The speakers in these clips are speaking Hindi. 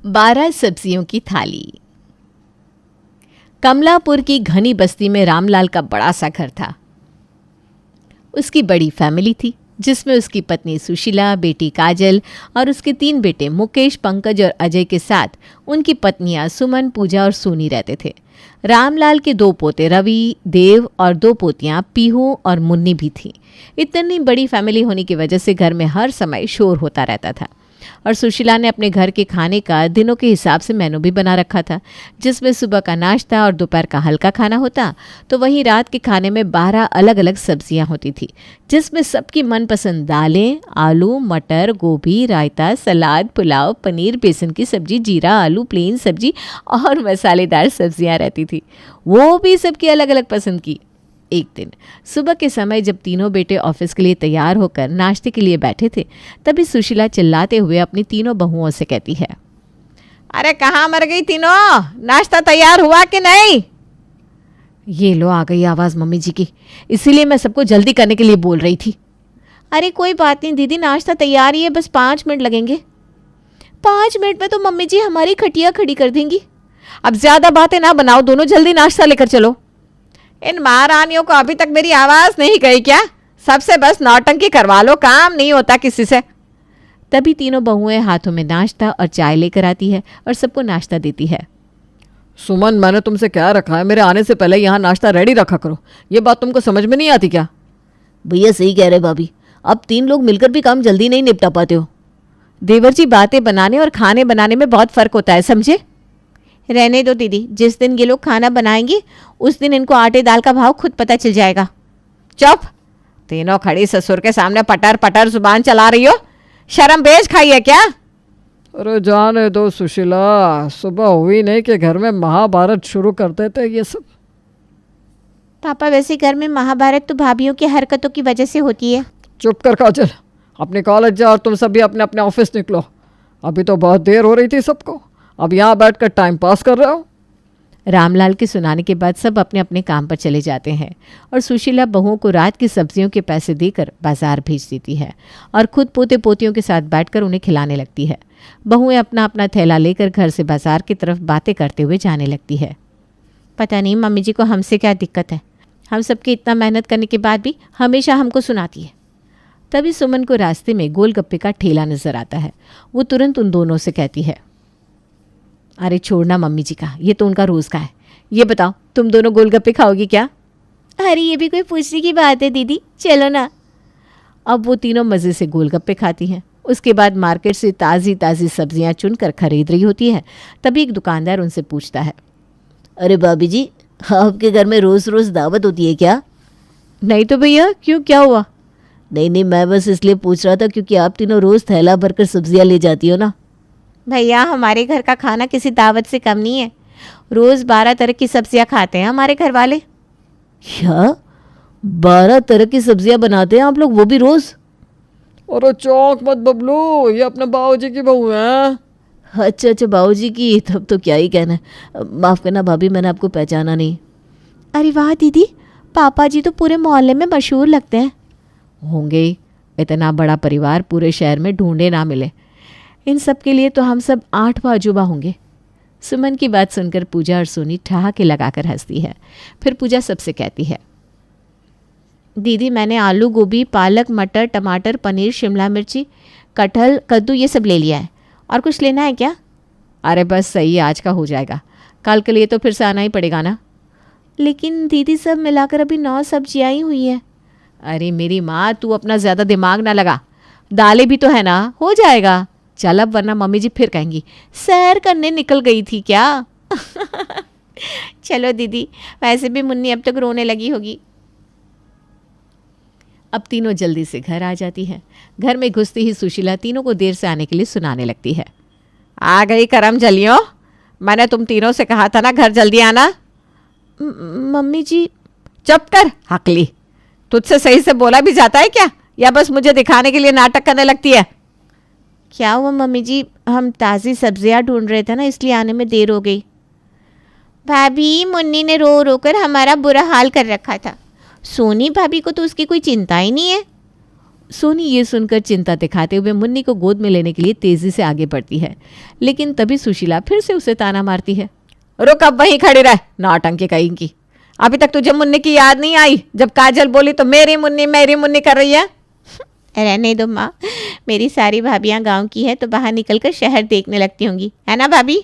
12 सब्जियों की थाली। कमलापुर की घनी बस्ती में रामलाल का बड़ा सा घर था। उसकी बड़ी फैमिली थी जिसमें उसकी पत्नी सुशीला, बेटी काजल और उसके 3 बेटे मुकेश, पंकज और अजय के साथ उनकी पत्नियां सुमन, पूजा और सोनी रहते थे। रामलाल के 2 पोते रवि, देव और 2 पोतियां पीहू और मुन्नी भी थीं। इतनी बड़ी फैमिली होने की वजह से घर में हर समय शोर होता रहता था और सुशीला ने अपने घर के खाने का दिनों के हिसाब से मेनू भी बना रखा था, जिसमें सुबह का नाश्ता और दोपहर का हल्का खाना होता, तो वहीं रात के खाने में 12 अलग अलग सब्जियां होती थी, जिसमें सबकी मनपसंद दालें, आलू, मटर, गोभी, रायता, सलाद, पुलाव, पनीर, बेसन की सब्जी, जीरा आलू, प्लेन सब्जी और मसालेदार सब्जियां रहती थी, वो भी सबकी अलग अलग पसंद की। एक दिन सुबह के समय जब तीनों बेटे ऑफिस के लिए तैयार होकर नाश्ते के लिए बैठे थे, तभी सुशीला चिल्लाते हुए अपनी तीनों बहुओं से कहती है, अरे कहाँ मर गई तीनों, नाश्ता तैयार हुआ कि नहीं? ये लो आ गई आवाज़ मम्मी जी की, इसीलिए मैं सबको जल्दी करने के लिए बोल रही थी। अरे कोई बात नहीं दीदी, नाश्ता तैयार ही है, बस 5 मिनट लगेंगे। 5 मिनट में तो मम्मी जी हमारी खटिया खड़ी कर देंगी। अब ज़्यादा बातें ना बनाओ, दोनों जल्दी नाश्ता लेकर चलो। इन महारानियों को अभी तक मेरी आवाज़ नहीं गई क्या? सबसे बस नौटंकी करवा लो, काम नहीं होता किसी से। तभी तीनों बहुएं हाथों में नाश्ता और चाय लेकर आती है और सबको नाश्ता देती है। सुमन, मैंने तुमसे क्या रखा है, मेरे आने से पहले यहाँ नाश्ता रेडी रखा करो। ये बात तुमको समझ में नहीं आती क्या? भैया सही कह रहे भाभी, अब 3 लोग मिलकर भी काम जल्दी नहीं निपटा पाते हो। देवर जी, बातें बनाने और खाने बनाने में बहुत फ़र्क होता है, समझे? रहने दो दीदी, जिस दिन ये लोग खाना बनाएंगे उस दिन इनको आटे दाल का भाव खुद पता चल जाएगा। चुप, तीनों खड़ी ससुर के सामने पटर पटर जुबान चला रही हो, शर्म बेच खाई है क्या? अरे जाने दो सुशीला, सुबह हुई नहीं कि घर में महाभारत शुरू कर देते ये सब। पापा, वैसे घर में महाभारत तो भाभीयों की हरकतों की वजह से होती है। चुप कर काजल, अपने कॉलेज जा और तुम सभी अपने अपने ऑफिस निकलो। अभी तो बहुत देर हो रही थी सबको, अब यहाँ बैठकर टाइम पास कर रहे हो। रामलाल के सुनाने के बाद सब अपने अपने काम पर चले जाते हैं और सुशीला बहुओं को रात की सब्जियों के पैसे देकर बाजार भेज देती है और खुद पोते पोतियों के साथ बैठकर उन्हें खिलाने लगती है। बहुएं अपना अपना थैला लेकर घर से बाजार की तरफ बातें करते हुए जाने लगती है। पता नहीं मम्मी जी को हमसे क्या दिक्कत है, हम सबके इतना मेहनत करने के बाद भी हमेशा हमको सुनाती है। तभी सुमन को रास्ते में गोलगप्पे का ठेला नजर आता है। वो तुरंत उन दोनों से कहती है, अरे छोड़ना मम्मी जी का, ये तो उनका रोज़ का है। ये बताओ, तुम दोनों गोलगप्पे खाओगी क्या? अरे ये भी कोई पूछने की बात है दीदी, चलो ना। अब वो तीनों मज़े से गोलगप्पे खाती हैं। उसके बाद मार्केट से ताज़ी ताज़ी सब्जियां चुनकर खरीद रही होती है। तभी एक दुकानदार उनसे पूछता है, अरे भाभी जी, आपके घर में रोज़ रोज़ दावत होती है क्या? नहीं तो भैया, क्यों, क्या हुआ? नहीं, मैं बस इसलिए पूछ रहा था क्योंकि आप तीनों रोज़ थैला भरकर सब्जियां ले जाती हो ना। भैया, हमारे घर का खाना किसी दावत से कम नहीं है। रोज़ 12 तरह की सब्जियां खाते हैं हमारे घर वाले। क्या 12 तरह की सब्जियां बनाते हैं आप लोग, वो भी रोज़? अरे चौंक मत बबलू, ये अपने बाबूजी की बहू है। अच्छा बाबूजी की, तब तो क्या ही कहना है। माफ़ करना भाभी, मैंने आपको पहचाना नहीं। अरे वाह दीदी, पापा जी तो पूरे मोहल्ले में मशहूर लगते हैं। होंगे, इतना बड़ा परिवार पूरे शहर में ढूंढे ना मिले। इन सब के लिए तो हम सब 8वां अजूबा होंगे। सुमन की बात सुनकर पूजा और सोनी ठहाके लगाकर हंसती है। फिर पूजा सबसे कहती है, दीदी मैंने आलू, गोभी, पालक, मटर, टमाटर, पनीर, शिमला मिर्ची, कटहल, कद्दू ये सब ले लिया है। और कुछ लेना है क्या? अरे बस सही है, आज का हो जाएगा, कल के लिए तो फिर से आना ही पड़ेगा ना। लेकिन दीदी सब मिलाकर अभी 9 सब्जियाँ ही हुई हैं। अरे मेरी माँ, तू अपना ज़्यादा दिमाग ना लगा, दालें भी तो है ना, हो जाएगा। चल अब, वरना मम्मी जी फिर कहेंगी सैर करने निकल गई थी क्या। चलो दीदी, वैसे भी मुन्नी अब तक रोने लगी होगी। अब तीनों जल्दी से घर आ जाती हैं। घर में घुसते ही सुशीला तीनों को देर से आने के लिए सुनाने लगती है। आ गई करम जलियों, मैंने तुम तीनों से कहा था ना घर जल्दी आना। मम्मी जी। चुप कर हकली, तुझसे सही से बोला भी जाता है क्या, या बस मुझे दिखाने के लिए नाटक करने लगती है? क्या हुआ मम्मी जी, हम ताज़ी सब्जियां ढूंढ रहे थे ना, इसलिए आने में देर हो गई। भाभी, मुन्नी ने रो रो कर हमारा बुरा हाल कर रखा था। सोनी भाभी को तो उसकी कोई चिंता ही नहीं है। सोनी ये सुनकर चिंता दिखाते हुए मुन्नी को गोद में लेने के लिए तेजी से आगे बढ़ती है, लेकिन तभी सुशीला फिर से उसे ताना मारती है। रुक, अब वहीं खड़ी रह, नौटंकी कहीं की। अभी तक तुझे मुन्नी की याद नहीं आई? जब काजल बोली तो मेरी मुन्नी कर रही है। रहने दो माँ, मेरी सारी भाभियाँ गांव की है तो बाहर निकलकर शहर देखने लगती होंगी, है ना भाभी?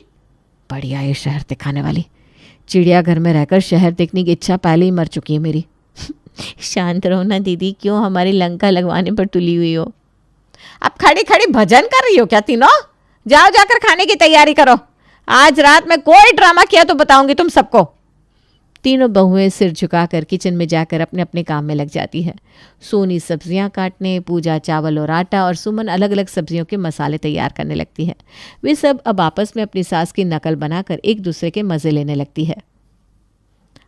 बढ़िया ये शहर दिखाने वाली, चिड़ियाघर में रहकर शहर देखने की इच्छा पहले ही मर चुकी है मेरी। शांत रहो ना दीदी, क्यों हमारी लंका लगवाने पर तुली हुई हो? अब खड़ी खड़ी भजन कर रही हो क्या तीनों? जाओ जाकर खाने की तैयारी करो। आज रात में कोई ड्रामा किया तो बताऊंगी तुम सबको। तीनों बहुएं सिर झुकाकर किचन में जाकर अपने अपने काम में लग जाती है। सोनी सब्जियां काटने, पूजा चावल और आटा और सुमन अलग अलग सब्जियों के मसाले तैयार करने लगती है। वे सब अब आपस में अपनी सास की नकल बनाकर एक दूसरे के मजे लेने लगती है।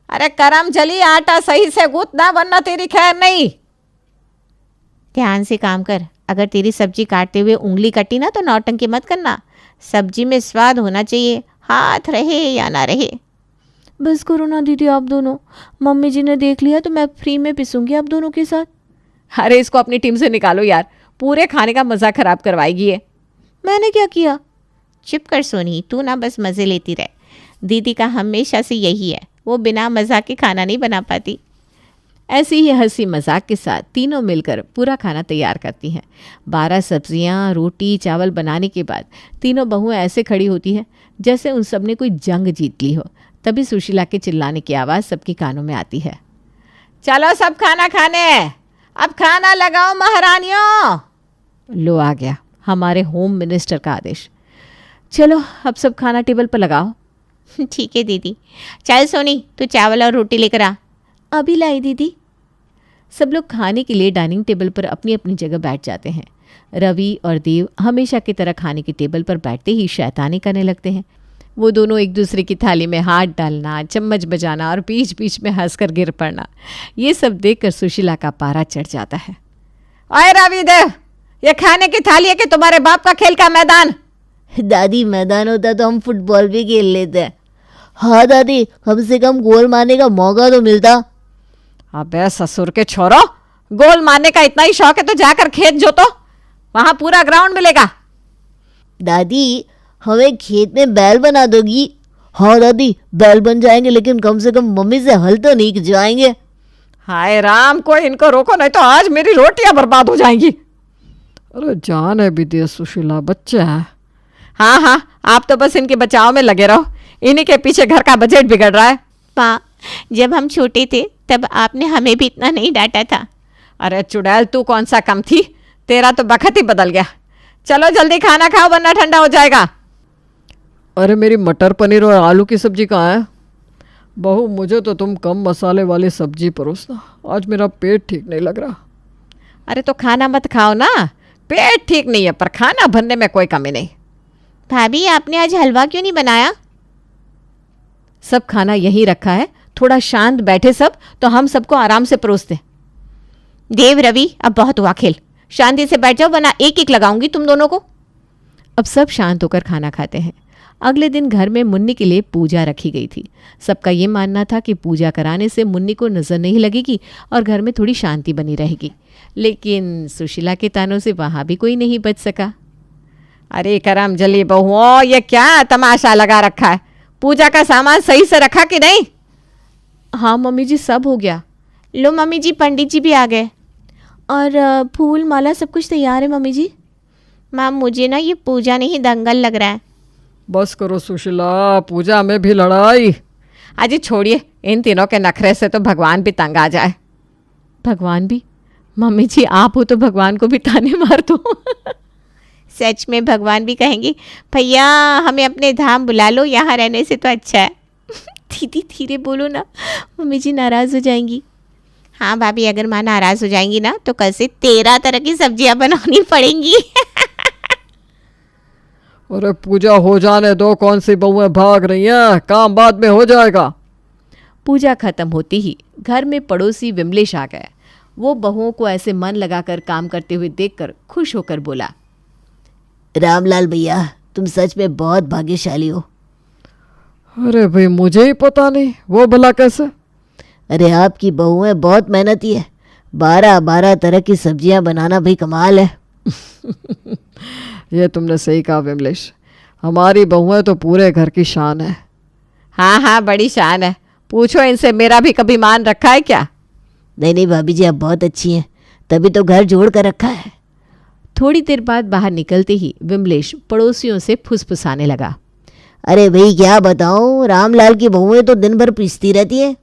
अरे करम जली, आटा सही से गूंथना वरना तेरी खैर नहीं। ध्यान से काम कर, अगर तेरी सब्जी काटते हुए उंगली कटी ना तो नौटंकी मत करना। सब्जी में स्वाद होना चाहिए, हाथ रहे या ना रहे। बस करो ना दीदी आप दोनों, मम्मी जी ने देख लिया तो मैं फ्री में पिसूंगी आप दोनों के साथ। अरे इसको अपनी टीम से निकालो यार, पूरे खाने का मजा खराब करवाएगी ये। मैंने क्या किया? चुप कर सोनी, तू ना बस मज़े लेती रह। दीदी का हमेशा से यही है, वो बिना मजाक के खाना नहीं बना पाती। ऐसी ही हंसी मजाक के साथ तीनों मिलकर पूरा खाना तैयार करती हैं। 12 सब्जियां, रोटी, चावल बनाने के बाद तीनों बहुएं ऐसे खड़ी होती हैं जैसे उन सब ने कोई जंग जीत ली हो। तभी सुशीला के चिल्लाने की आवाज़ सबके कानों में आती है। चलो सब खाना खाने, अब खाना लगाओ महारानियों। लो आ गया हमारे होम मिनिस्टर का आदेश। चलो अब सब खाना टेबल पर लगाओ। ठीक है दीदी। चल सोनी, तू चावल और रोटी लेकर आ। अभी लाई दीदी। सब लोग खाने के लिए डाइनिंग टेबल पर अपनी अपनी जगह बैठ जाते हैं। रवि और देव हमेशा की तरह खाने की टेबल पर बैठते ही शैतानी करने लगते हैं। वो दोनों एक दूसरे की थाली में हाथ डालना, चम्मच बजाना और बीच बीच में हंसकर गिर पड़ना, ये सब देखकर सुशीला का पारा चढ़ जाता है। अरे रवि देव, ये खाने की थाली है कि तुम्हारे बाप का खेल का मैदान? दादी मैदान होता तो हम फुटबॉल भी खेल लेते। हाँ दादी, कम से कम गोल मारने का मौका तो मिलता। अबे ससुर के छोरो, गोल मारने का इतना ही शौक है तो जाकर खेत जोतो, वहां पूरा ग्राउंड मिलेगा। दादी हमें खेत में बैल बना दोगी? हाँ दादी, बैल बन जाएंगे, लेकिन कम से कम मम्मी से हल तो नहीं खिंचवाएंगे। हाय राम, कोई इनको रोको नहीं तो आज मेरी रोटियां बर्बाद हो जाएंगी। अरे जान है भी दे सुशीला, बच्चा है। हाँ हाँ, आप तो बस इनके बचाव में लगे रहो, इन्हीं के पीछे घर का बजट बिगड़ रहा है। माँ, जब हम छोटे थे तब आपने हमें भी इतना नहीं डांटा था। अरे चुड़ैल, तू कौन सा कम थी, तेरा तो बखत ही बदल गया। चलो जल्दी खाना खाओ वरना ठंडा हो जाएगा। अरे मेरी मटर पनीर और आलू की सब्जी कहाँ है? बहू, मुझे तो तुम कम मसाले वाली सब्जी परोसना, आज मेरा पेट ठीक नहीं लग रहा। अरे तो खाना मत खाओ ना, पेट ठीक नहीं है पर खाना भरने में कोई कमी नहीं। भाभी आपने आज हलवा क्यों नहीं बनाया? सब खाना यहीं रखा है, थोड़ा शांत बैठे सब तो हम सबको आराम से परोसते। देव रवि, अब बहुत हुआ खेल, शांति से बैठ जाओ वरना एक एक लगाऊंगी तुम दोनों को। अब सब शांत होकर खाना खाते हैं। अगले दिन घर में मुन्नी के लिए पूजा रखी गई थी। सबका ये मानना था कि पूजा कराने से मुन्नी को नजर नहीं लगेगी और घर में थोड़ी शांति बनी रहेगी, लेकिन सुशीला के तानों से वहां भी कोई नहीं बच सका। अरे करम जली बहुओं, ये क्या तमाशा लगा रखा है? पूजा का सामान सही से रखा कि नहीं? हाँ मम्मी जी, सब हो गया। लो मम्मी जी, पंडित जी भी आ गए और फूल माला सब कुछ तैयार है मम्मी जी। माँ, मुझे ना ये पूजा नहीं दंगल लग रहा है। बस करो सुशीला, पूजा में भी लड़ाई। अजी छोड़िए, इन तीनों के नखरे से तो भगवान भी तंग आ जाए। भगवान भी? मम्मी जी आप हो तो भगवान को भी ताने मार दो। सच में भगवान भी कहेंगे, भैया हमें अपने धाम बुला लो, यहाँ रहने से तो अच्छा है। दीदी धीरे बोलो ना, मम्मी जी नाराज़ हो जाएंगी। हाँ भाभी, अगर माँ नाराज़ हो जाएंगी ना तो कल से 13 तरह की सब्जियाँ बनानी पड़ेंगी। अरे पूजा हो जाने दो, कौन सी बहुएं भाग रही हैं, काम बाद में हो जाएगा। पूजा खत्म होती ही घर में पड़ोसी विमलेश आ गया। वो बहुओं को ऐसे मन लगाकर काम करते हुए देखकर खुश होकर बोला, रामलाल भैया, तुम सच में बहुत भाग्यशाली हो। अरे भाई मुझे ही पता नहीं, वो भला कैसे? अरे आपकी बहुएं बहुत मेहनती है, 12-12 तरह की सब्जियां बनाना भाई कमाल है। ये तुमने सही कहा विमलेश, हमारी बहुएं तो पूरे घर की शान है। हाँ हाँ, बड़ी शान है। पूछो इनसे, मेरा भी कभी मान रखा है क्या? नहीं नहीं भाभी जी, आप बहुत अच्छी हैं, तभी तो घर जोड़ कर रखा है। थोड़ी देर बाद बाहर निकलते ही विमलेश पड़ोसियों से फुसफुसाने लगा। अरे भाई क्या बताऊं, रामलाल की बहुएं तो दिन भर पीसती रहती हैं।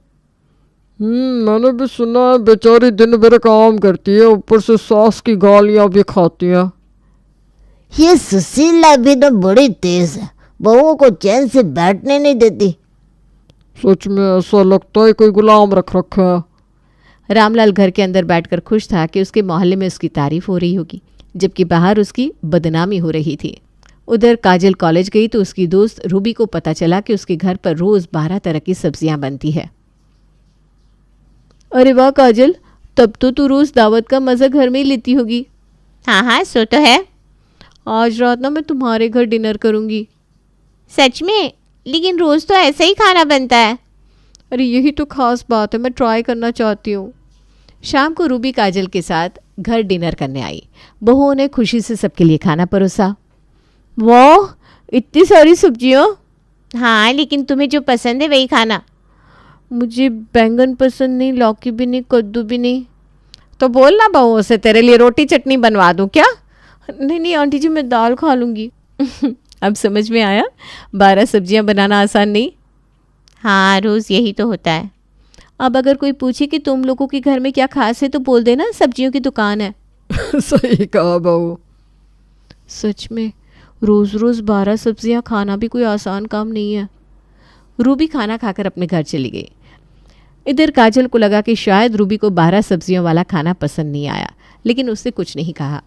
मैंने भी सुना है, बेचारी दिन भर काम करती है, ऊपर से सास की गालियां भी खाती है। ये सुशीला भी तो बड़ी तेज है, बहुओं को चैन से बैठने नहीं देती। सच में ऐसा लगता है कोई गुलाम रख रखा है। रामलाल घर के अंदर बैठकर खुश था कि उसके मोहल्ले में उसकी तारीफ हो रही होगी, जबकि बाहर उसकी बदनामी हो रही थी। उधर काजल कॉलेज गई तो उसकी दोस्त रूबी को पता चला कि उसके घर पर रोज 12 तरह की सब्जियां बनती है। अरे वाह काजल, तब तो तू रोज दावत का मजा घर में ही लेती होगी। हाँ हाँ, सो तो है। आज रात ना मैं तुम्हारे घर डिनर करूंगी। सच में? लेकिन रोज़ तो ऐसा ही खाना बनता है। अरे यही तो खास बात है, मैं ट्राई करना चाहती हूँ। शाम को रूबी काजल के साथ घर डिनर करने आई। बहुओं ने खुशी से सबके लिए खाना परोसा। वाह, इतनी सारी सब्जियाँ। हाँ, लेकिन तुम्हें जो पसंद है वही खाना। मुझे बैंगन पसंद नहीं, लौकी भी नहीं, कद्दू भी नहीं। तो बोलना बहुओं से तेरे लिए रोटी चटनी बनवा दूं क्या? नहीं नहीं आंटी जी, मैं दाल खा लूँगी। अब समझ में आया, 12 सब्जियाँ बनाना आसान नहीं। हाँ, रोज़ यही तो होता है। अब अगर कोई पूछे कि तुम लोगों के घर में क्या खास है तो बोल देना सब्जियों की दुकान है। सही कहा बहू। सच में रोज़ रोज़ 12 सब्जियां खाना भी कोई आसान काम नहीं है। रूबी खाना खाकर अपने घर चली गई। इधर काजल को लगा कि शायद रूबी को 12 सब्जियों वाला खाना पसंद नहीं आया, लेकिन उसने कुछ नहीं कहा।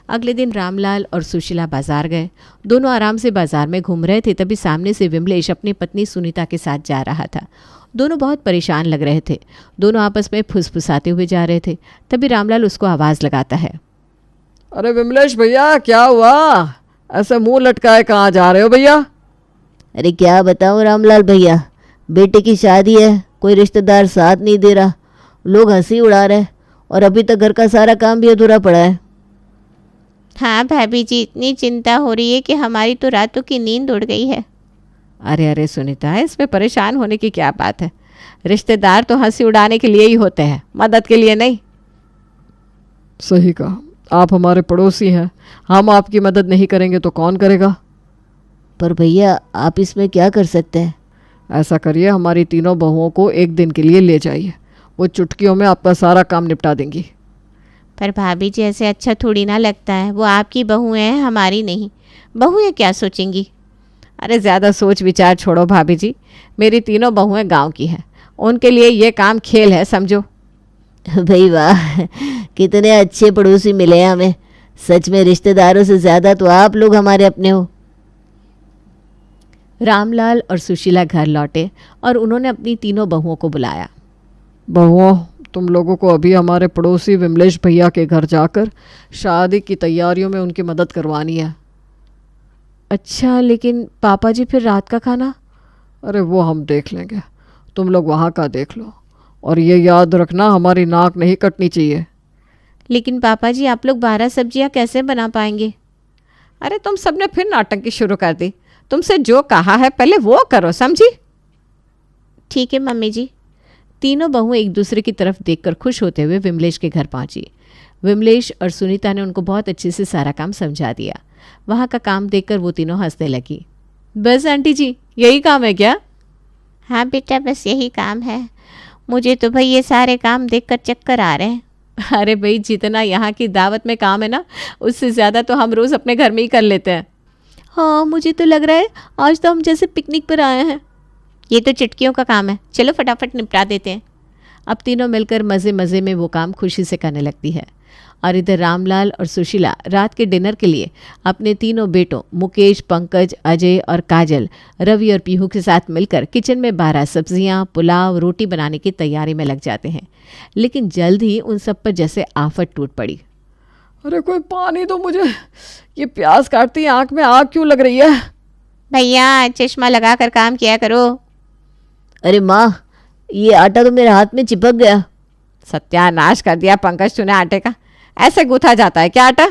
अगले दिन रामलाल और सुशीला बाजार गए। दोनों आराम से बाजार में घूम रहे थे, तभी सामने से विमलेश अपनी पत्नी सुनीता के साथ जा रहा था। दोनों बहुत परेशान लग रहे थे। दोनों आपस में फुसफुसाते हुए जा रहे थे। तभी रामलाल उसको आवाज़ लगाता है। अरे विमलेश भैया, क्या हुआ? ऐसे मुंह लटकाए कहाँ जा रहे हो भैया? अरे क्या बताऊं रामलाल भैया, बेटे की शादी है, कोई रिश्तेदार साथ नहीं दे रहा, लोग हंसी उड़ा रहे और अभी तक घर का सारा काम भी अधूरा पड़ा है। हाँ भाभी जी, इतनी चिंता हो रही है कि हमारी तो रातों की नींद उड़ गई है। अरे अरे सुनीता, इसमें परेशान होने की क्या बात है? रिश्तेदार तो हंसी उड़ाने के लिए ही होते हैं, मदद के लिए नहीं। सही कहा, आप हमारे पड़ोसी हैं, हम आपकी मदद नहीं करेंगे तो कौन करेगा? पर भैया आप इसमें क्या कर सकते हैं? ऐसा करिए, हमारी तीनों बहुओं को एक दिन के लिए ले जाइए, वो चुटकियों में आपका सारा काम निपटा देंगी। पर भाभी जी, ऐसे अच्छा थोड़ी ना लगता है, वो आपकी बहुएं हैं, हमारी नहीं। बहुएं क्या सोचेंगी? अरे ज़्यादा सोच विचार छोड़ो भाभी जी, मेरी तीनों बहुएं गांव की हैं, उनके लिए ये काम खेल है समझो। भाई वाह, कितने अच्छे पड़ोसी मिले हैं हमें। सच में रिश्तेदारों से ज़्यादा तो आप लोग हमारे अपने हो। रामलाल और सुशीला घर लौटे और उन्होंने अपनी तीनों बहुओं को बुलाया। बहुओं, तुम लोगों को अभी हमारे पड़ोसी विमलेश भैया के घर जाकर शादी की तैयारियों में उनकी मदद करवानी है। अच्छा, लेकिन पापा जी फिर रात का खाना? अरे वो हम देख लेंगे, तुम लोग वहाँ का देख लो, और ये याद रखना हमारी नाक नहीं कटनी चाहिए। लेकिन पापा जी, आप लोग 12 सब्जियां कैसे बना पाएंगे? अरे तुम सबने फिर नौटंकी शुरू कर दी। तुमसे जो कहा है पहले वो करो, समझी? ठीक है मम्मी जी। तीनों बहुएं एक दूसरे की तरफ देखकर खुश होते हुए विमलेश के घर पहुंची। विमलेश और सुनीता ने उनको बहुत अच्छे से सारा काम समझा दिया। वहाँ का काम देखकर वो तीनों हंसने लगी। बस आंटी जी, यही काम है क्या? हाँ बेटा, बस यही काम है। मुझे तो भाई ये सारे काम देखकर चक्कर आ रहे हैं। अरे भाई, जितना यहाँ की दावत में काम है ना, उससे ज़्यादा तो हम रोज़ अपने घर में ही कर लेते हैं। हाँ, मुझे तो लग रहा है आज तो हम जैसे पिकनिक पर आए हैं। ये तो चुटकियों का काम है, चलो फटाफट निपटा देते हैं। अब तीनों मिलकर मज़े मज़े में वो काम खुशी से करने लगती है। और इधर रामलाल और सुशीला रात के डिनर के लिए अपने तीनों बेटों मुकेश, पंकज, अजय और काजल, रवि और पीहू के साथ मिलकर किचन में 12 सब्जियां, पुलाव, रोटी बनाने की तैयारी में लग जाते हैं। लेकिन जल्द ही उन सब पर जैसे आफत टूट पड़ी। अरे कोई पानी दो मुझे, ये प्यास काटती आंख में आग क्यों लग रही है? भैया, चश्मा लगा कर काम किया करो। अरे माँ, ये आटा तो मेरे हाथ में चिपक गया। सत्यानाश कर दिया पंकज तूने आटे का। ऐसे गूथा जाता है क्या आटा?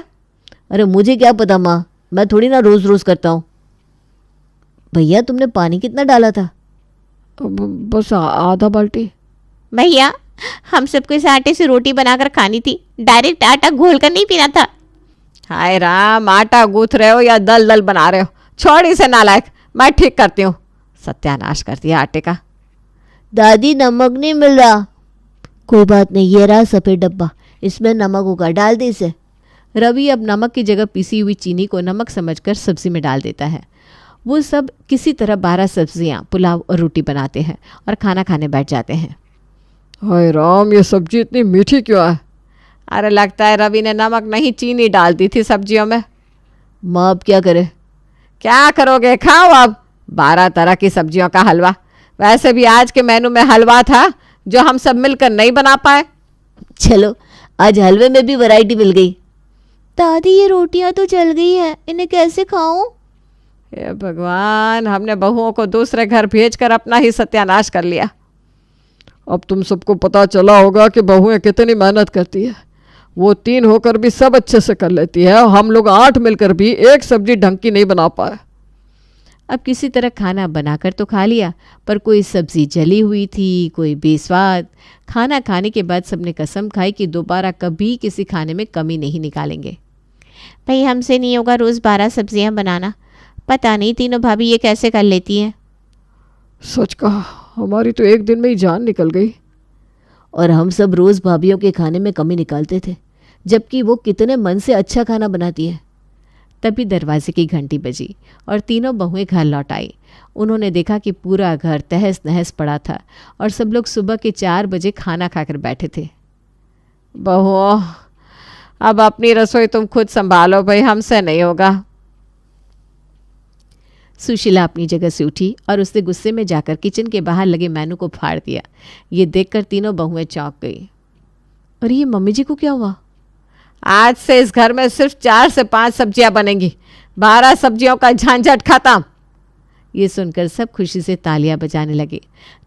अरे मुझे क्या पता माँ, मैं थोड़ी ना रोज रोज करता हूँ। भैया तुमने पानी कितना डाला था? बस आधा बाल्टी। भैया हम सबको इस आटे से रोटी बनाकर खानी थी, डायरेक्ट आटा घोल कर नहीं पीना था। हाय राम, आटा गूथ रहे हो या दल दल बना रहे हो? छोड़ इसे नालायक, मैं ठीक करती हूँ। सत्यानाश कर दिया आटे का। दादी नमक नहीं मिल रहा। कोई बात नहीं, ये रहा सफ़ेद डब्बा, इसमें नमक होगा, डाल दे इसे। रवि अब नमक की जगह पिसी हुई चीनी को नमक समझकर सब्जी में डाल देता है। वो सब किसी तरह 12 सब्जियां, पुलाव और रोटी बनाते हैं और खाना खाने बैठ जाते हैं। हाय राम, ये सब्जी इतनी मीठी क्यों है? अरे लगता है रवि ने नमक नहीं चीनी डाल दी थी सब्जियों में। माँ अब क्या करे? क्या करोगे, खाओ अब 12 तरह की सब्जियों का हलवा। वैसे भी आज के मेनू में हलवा था जो हम सब मिलकर नहीं बना पाए। चलो आज हलवे में भी वैरायटी मिल गई। दादी ये रोटियां तो जल गई है, इन्हें कैसे खाऊं? हे भगवान, हमने बहुओं को दूसरे घर भेजकर अपना ही सत्यानाश कर लिया। अब तुम सबको पता चला होगा कि बहुएं कितनी मेहनत करती है। वो 3 होकर भी सब अच्छे से कर लेती है और हम लोग 8 मिलकर भी एक सब्जी ढंग की नहीं बना पाए। अब किसी तरह खाना बनाकर तो खा लिया, पर कोई सब्जी जली हुई थी, कोई बेस्वाद। खाना खाने के बाद सबने कसम खाई कि दोबारा कभी किसी खाने में कमी नहीं निकालेंगे। भाई हमसे नहीं होगा रोज़ 12 सब्जियां बनाना। पता नहीं तीनों भाभी ये कैसे कर लेती हैं। सच कहा, हमारी तो एक दिन में ही जान निकल गई। और हम सब रोज़ भाभीयों के खाने में कमी निकालते थे, जबकि वो कितने मन से अच्छा खाना बनाती है। तभी दरवाजे की घंटी बजी और तीनों बहुएं घर लौट आई। उन्होंने देखा कि पूरा घर तहस नहस पड़ा था और सब लोग सुबह के 4 बजे खाना खाकर बैठे थे। बहुओं, अब अपनी रसोई तुम खुद संभालो भाई, हमसे नहीं होगा। सुशीला अपनी जगह से उठी और उसने गुस्से में जाकर किचन के बाहर लगे मेनू को फाड़ दिया। ये देखकर तीनों बहुएं चौंक गई। और ये मम्मी जी को क्या हुआ? आज से इस घर में सिर्फ 4 से 5 सब्जियां बनेंगी। 12 सब्जियों का झंझट खत्म। ये सुनकर सब खुशी से तालियां बजाने लगे।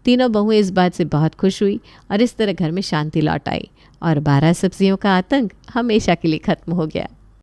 तीनों बहुएं इस बात से बहुत खुश हुई और इस तरह घर में शांति लौट आई और 12 सब्जियों का आतंक हमेशा के लिए खत्म हो गया।